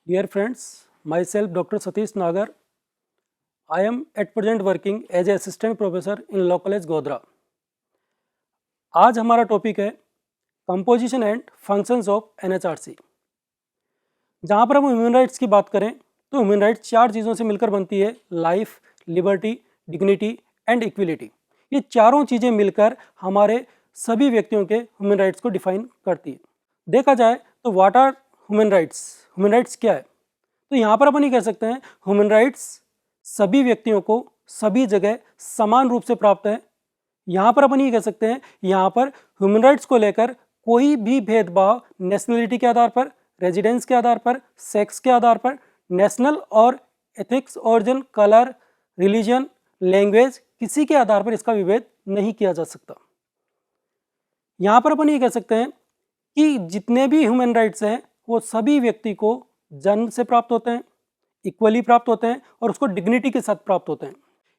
Dear friends, myself Dr. Satish Nagar. I am at present working as an assistant professor in Law College Godhra. आज हमारा topic है composition and functions of NHRC. जहाँ पर हम human rights की बात करें तो ह्यूमन राइट्स 4 चीज़ों से मिलकर बनती है: life, liberty, dignity and equality. ये चारों चीज़ें मिलकर हमारे सभी व्यक्तियों के ह्यूमन राइट्स को डिफाइन करती है। देखा जाए तो what are human rights? Human rights क्या है? तो यहाँ पर अपन ये कह सकते हैं ह्यूमन राइट्स सभी व्यक्तियों को सभी जगह समान रूप से प्राप्त है। यहाँ पर अपन ये कह सकते हैं यहाँ पर ह्यूमन राइट्स को लेकर कोई भी भेदभाव नेशनलिटी के आधार पर, रेजिडेंस के आधार पर, सेक्स के आधार पर, नेशनल और ethics, origin, colour, religion, language, किसी के आधार पर इसका विभेद नहीं किया जा सकता। यहाँ पर अपन ये कह सकते हैं कि जितने भी ह्यूमन राइट्स हैं वो सभी व्यक्ति को जन्म से प्राप्त होते हैं, इक्वली प्राप्त होते हैं और उसको डिग्निटी के साथ प्राप्त होते हैं।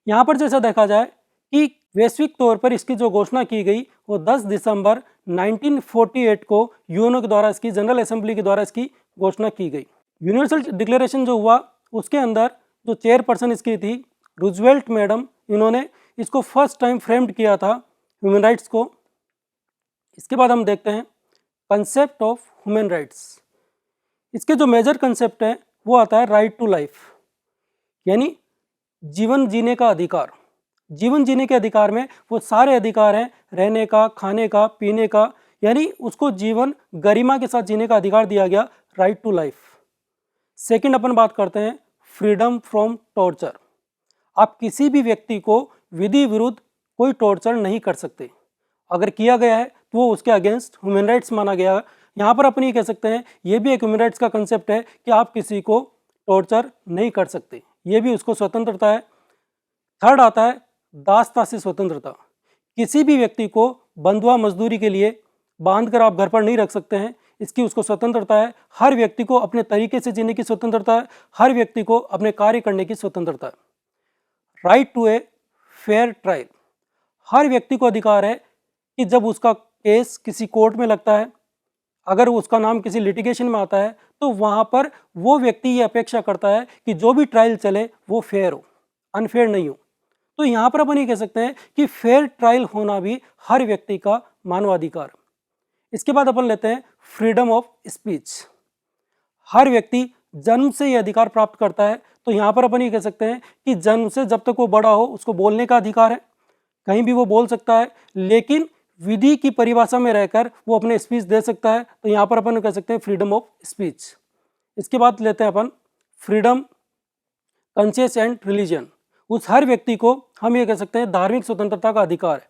यहाँ पर जैसा देखा जाए कि वैश्विक तौर पर इसकी जो घोषणा की गई वो 10 दिसंबर 1948 को यूएनओ के द्वारा, इसकी जनरल असेंबली के द्वारा इसकी घोषणा की गई। यूनिवर्सल डिक्लेरेशन जो हुआ उसके अंदर जो चेयरपर्सन इसकी थी रूजवेल्ट मैडम, इन्होंने इसको फर्स्ट टाइम फ्रेम्ड किया था ह्यूमन राइट्स को। इसके बाद हम देखते हैं कंसेप्ट ऑफ ह्यूमन राइट्स। इसके जो मेजर कंसेप्ट है वो आता है राइट टू लाइफ, यानी जीवन जीने का अधिकार। जीवन जीने के अधिकार में वो सारे अधिकार हैं, रहने का, खाने का, पीने का, यानी उसको जीवन गरिमा के साथ जीने का अधिकार दिया गया, राइट टू लाइफ। सेकंड अपन बात करते हैं फ्रीडम फ्रॉम टॉर्चर। आप किसी भी व्यक्ति को विधि विरुद्ध कोई टॉर्चर नहीं कर सकते, अगर किया गया है तो वो उसके अगेंस्ट ह्यूमन राइट्स माना गया। यहाँ पर अपन ये कह सकते हैं ये भी एक ह्यूमन राइट्स का कंसेप्ट है कि आप किसी को टॉर्चर नहीं कर सकते, ये भी उसको स्वतंत्रता है। थर्ड आता है दासता से स्वतंत्रता। किसी भी व्यक्ति को बंधुआ मजदूरी के लिए बांध कर आप घर पर नहीं रख सकते हैं, इसकी उसको स्वतंत्रता है। हर व्यक्ति को अपने तरीके से जीने की स्वतंत्रता है, हर व्यक्ति को अपने कार्य करने की स्वतंत्रता है। Right to a fair trial. हर व्यक्ति को अधिकार है कि जब उसका केस किसी कोर्ट में लगता है, अगर उसका नाम किसी लिटिगेशन में आता है, तो वहाँ पर वो व्यक्ति ये अपेक्षा करता है कि जो भी ट्रायल चले वो फेयर हो, अनफेयर नहीं हो। तो यहाँ पर अपन ये कह सकते हैं कि फेयर ट्रायल होना भी हर व्यक्ति का मानवाधिकार। इसके बाद अपन लेते हैं फ्रीडम ऑफ स्पीच। हर व्यक्ति जन्म से ये अधिकार प्राप्त करता है, तो यहाँ पर अपन ये कह सकते हैं कि जन्म से जब तक वो बड़ा हो उसको बोलने का अधिकार है, कहीं भी वो बोल सकता है, लेकिन विधि की परिभाषा में रहकर वो अपने स्पीच दे सकता है। तो यहाँ पर अपन कह सकते हैं फ्रीडम ऑफ स्पीच। इसके बाद लेते हैं अपन फ्रीडम कॉन्शियस एंड रिलीजन। उस हर व्यक्ति को हम ये कह सकते हैं धार्मिक स्वतंत्रता का अधिकार है,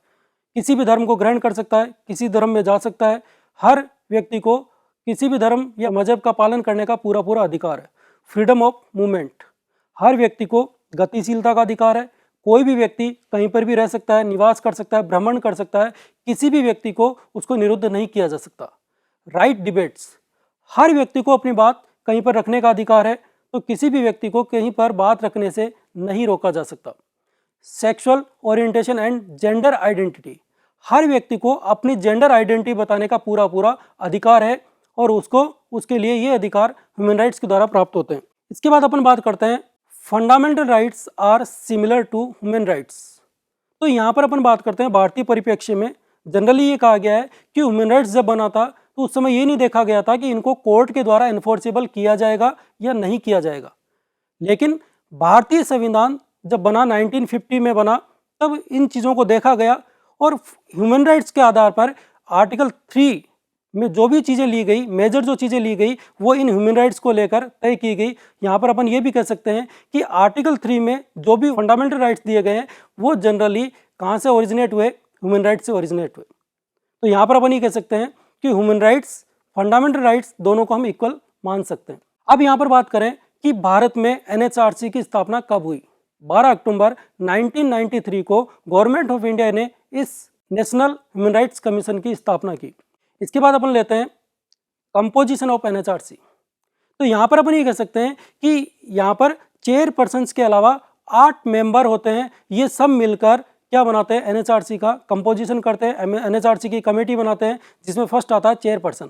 किसी भी धर्म को ग्रहण कर सकता है, किसी धर्म में जा सकता है, हर व्यक्ति को किसी भी धर्म या मजहब का पालन करने का पूरा अधिकार है। Freedom of movement. हर व्यक्ति को गतिशीलता का अधिकार है, कोई भी व्यक्ति कहीं पर भी रह सकता है, निवास कर सकता है, भ्रमण कर सकता है, किसी भी व्यक्ति को उसको निरुद्ध नहीं किया जा सकता। Right debates. हर व्यक्ति को अपनी बात कहीं पर रखने का अधिकार है, तो किसी भी व्यक्ति को कहीं पर बात रखने से नहीं रोका जा सकता। Sexual orientation and gender identity. हर व्यक्ति को अपनी जेंडर आइडेंटिटी बताने का पूरा अधिकार है और उसको उसके लिए ये अधिकार ह्यूमन राइट्स के द्वारा प्राप्त होते हैं। इसके बाद अपन बात करते हैं fundamental rights are similar to human rights. तो यहाँ पर अपन बात करते हैं भारतीय परिप्रेक्ष्य में जनरली ये कहा गया है कि ह्यूमन राइट्स जब बना था तो उस समय ये नहीं देखा गया था कि इनको कोर्ट के द्वारा इन्फोर्सेबल किया जाएगा या नहीं किया जाएगा। लेकिन भारतीय संविधान जब बना 1950 में बना, तब इन चीज़ों को देखा गया और ह्यूमन राइट्स के आधार पर आर्टिकल 3 में जो भी चीज़ें ली गई, मेजर जो चीज़ें ली गई वो इन ह्यूमन राइट्स को लेकर तय की गई। यहाँ पर अपन ये भी कह सकते हैं कि आर्टिकल 3 में जो भी फंडामेंटल राइट्स दिए गए हैं वो जनरली कहाँ से ओरिजिनेट हुए? ह्यूमन राइट्स से ओरिजिनेट हुए। तो यहाँ पर अपन ये कह सकते हैं कि ह्यूमन राइट्स, फंडामेंटल राइट्स दोनों को हम इक्वल मान सकते हैं। अब यहाँ पर बात करें कि भारत में एनएचआरसी की स्थापना कब हुई? 12 अक्टूबर 1993 को गवर्नमेंट ऑफ इंडिया ने इस नेशनल ह्यूमन राइट्स कमीशन की स्थापना की। इसके बाद अपन लेते हैं कंपोजिशन ऑफ एनएचआरसी। तो यहाँ पर अपन ये कह सकते हैं कि यहाँ पर चेयरपर्सन्स के अलावा 8 मेंबर होते हैं, ये सब मिलकर क्या बनाते हैं? एनएचआरसी का कंपोजिशन करते हैं, एनएचआरसी की कमेटी बनाते हैं जिसमें फर्स्ट आता है चेयरपर्सन।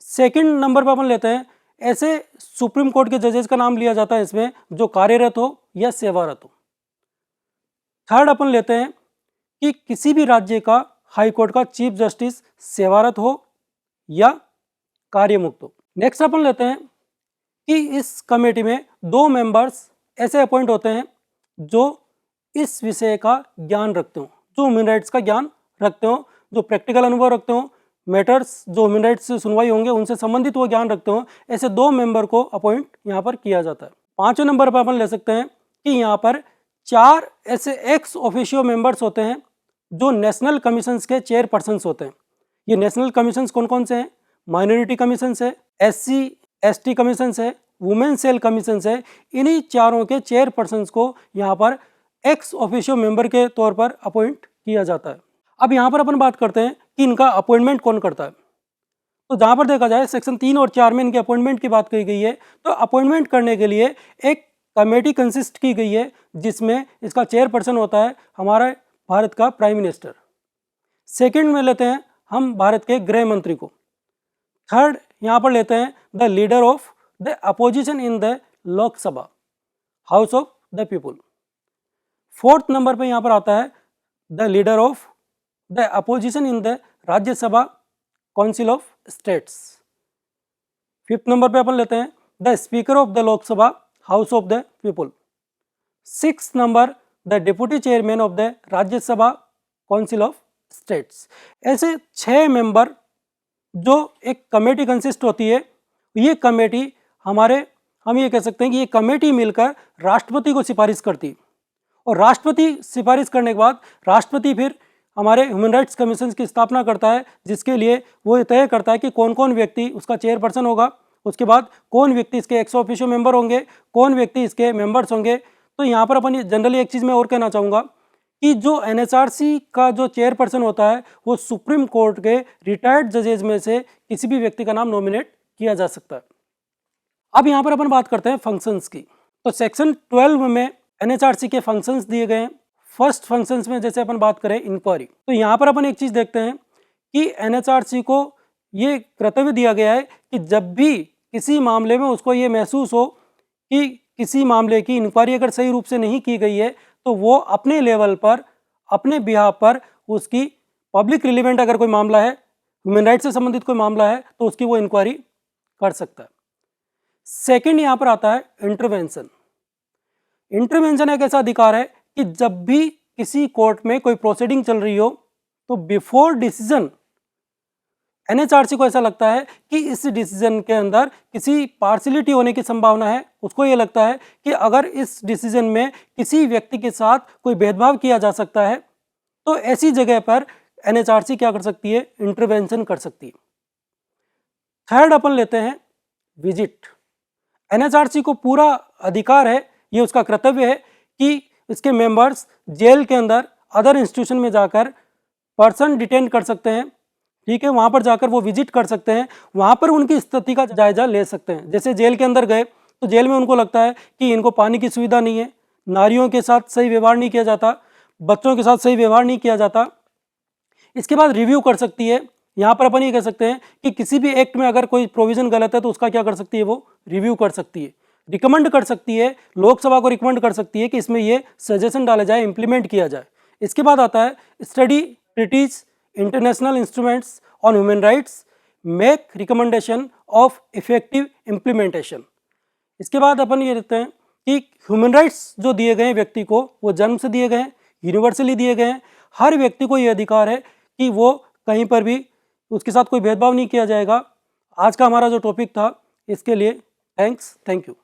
सेकंड नंबर पर अपन लेते हैं ऐसे सुप्रीम कोर्ट के जजेस का नाम लिया जाता है इसमें जो कार्यरत हो या सेवारत हो। थर्ड अपन लेते हैं कि किसी भी राज्य का हाई कोर्ट का चीफ जस्टिस सेवारत हो या कार्यमुक्त हो। नेक्स्ट अपन लेते हैं कि इस कमेटी में 2 मेंबर्स ऐसे अपॉइंट होते हैं जो इस विषय का ज्ञान रखते हो, जो ह्यूमन राइट्स का ज्ञान रखते हो, जो प्रैक्टिकल अनुभव रखते हो, मैटर्स जो ह्यूमन राइट्स से सुनवाई होंगे उनसे संबंधित वो ज्ञान रखते हो। ऐसे 2 मेंबर को अपॉइंट यहाँ पर किया जाता है। 5वें नंबर पर अपन ले सकते हैं कि यहाँ पर 4 ऐसे एक्स ऑफिशियो मेंबर्स होते हैं जो नेशनल कमीशंस के चेयरपर्सन्स होते हैं। ये नेशनल कमीशंस कौन कौन से हैं? माइनॉरिटी कमीशंस है, SC/ST कमीशंस है, वुमेन सेल कमीशंस है। इन्हीं चारों के चेयरपर्सन्स को यहाँ पर एक्स ऑफिशियो मेंबर के तौर पर अपॉइंट किया जाता है। अब यहाँ पर अपन बात करते हैं कि इनका अपॉइंटमेंट कौन करता है। तो जहाँ पर देखा जाए सेक्शन 3 और 4 में इनके अपॉइंटमेंट की बात कही गई है। तो अपॉइंटमेंट करने के लिए एक कमेटी कंसिस्ट की गई है जिसमें इसका चेयरपर्सन होता है हमारा भारत का प्राइम मिनिस्टर। सेकंड में लेते हैं हम भारत के गृह मंत्री को। थर्ड यहाँ पर लेते हैं the leader of the opposition in the Lok Sabha, house of the people. Fourth number पे यहाँ पर आता है the leader of the opposition in the Rajya Sabha, council of states. Fifth number पे अपन लेते हैं the speaker of the Lok Sabha, house of the people. Six number the deputy chairman of the Rajya Sabha, council of states. ऐसे 6 member जो एक committee consist होती है। ये committee हम ये कह सकते हैं कि ये कमेटी मिलकर राष्ट्रपति को सिफारिश करती है और राष्ट्रपति सिफारिश करने के बाद राष्ट्रपति फिर हमारे ह्यूमन राइट्स कमीशन की स्थापना करता है, जिसके लिए वो तय करता है कि कौन कौन व्यक्ति उसका चेयरपर्सन होगा, उसके बाद कौन व्यक्ति इसके एक्स ऑफिशियो मेंबर होंगे, कौन व्यक्ति इसके मेंबर्स होंगे। तो यहाँ पर अपन जनरली एक चीज़ मैं और कहना चाहूँगा कि जो NHRC का जो चेयरपर्सन होता है वो सुप्रीम कोर्ट के रिटायर्ड जजेज में से किसी भी व्यक्ति का नाम नॉमिनेट किया जा सकता है। अब यहाँ पर अपन बात करते हैं फंक्शंस की। तो सेक्शन 12 में NHRC के फंक्शंस दिए गए हैं। फर्स्ट फंक्शंस में जैसे अपन बात करें इंक्वायरी, तो यहाँ पर अपन एक चीज़ देखते हैं कि NHRC को ये कर्तव्य दिया गया है कि जब भी किसी मामले में उसको ये महसूस हो कि किसी मामले की इंक्वायरी अगर सही रूप से नहीं की गई है तो वो अपने लेवल पर, अपने बिहाफ पर उसकी पब्लिक रिलेवेंट अगर कोई मामला है, ह्यूमन राइट से संबंधित कोई मामला है, तो उसकी वो इंक्वायरी कर सकता है। सेकंड यहाँ पर आता है इंटरवेंशन। इंटरवेंशन एक ऐसा अधिकार है कि जब भी किसी कोर्ट में कोई प्रोसीडिंग चल रही हो तो बिफोर डिसीजन NHRC को ऐसा लगता है कि इस डिसीजन के अंदर किसी पार्शियलिटी होने की संभावना है, उसको ये लगता है कि अगर इस डिसीजन में किसी व्यक्ति के साथ कोई भेदभाव किया जा सकता है तो ऐसी जगह पर NHRC क्या कर सकती है? इंटरवेंशन कर सकती है। थर्ड अपन लेते हैं विजिट। NHRC को पूरा अधिकार है, ये उसका कर्तव्य है कि इसके मेंबर्स जेल के अंदर अदर इंस्टीट्यूशन में जाकर पर्सन डिटेन कर सकते हैं, ठीक है, वहाँ पर जाकर वो विजिट कर सकते हैं, वहाँ पर उनकी स्थिति का जायजा ले सकते हैं। जैसे जेल के अंदर गए तो जेल में उनको लगता है कि इनको पानी की सुविधा नहीं है, नारियों के साथ सही व्यवहार नहीं किया जाता, बच्चों के साथ सही व्यवहार नहीं किया जाता, इसके बाद रिव्यू कर सकती है। यहाँ पर अपन ये कह सकते हैं कि किसी भी एक्ट में अगर कोई प्रोविजन गलत है तो उसका क्या कर सकती है? वो रिव्यू कर सकती है, रिकमेंड कर सकती है, लोकसभा को रिकमेंड कर सकती है कि इसमें ये सजेशन डाला जाए, इंप्लीमेंट किया जाए। इसके बाद आता है study treaties, international instruments on human rights, make recommendation of effective implementation. इसके बाद अपन ये देखते हैं कि ह्यूमन राइट्स जो दिए गए हैं व्यक्ति को वो जन्म से दिए गए हैं, यूनिवर्सली दिए गए हैं। हर व्यक्ति को ये अधिकार है कि वो कहीं पर भी उसके साथ कोई भेदभाव नहीं किया जाएगा। आज का हमारा जो टॉपिक था इसके लिए थैंक यू।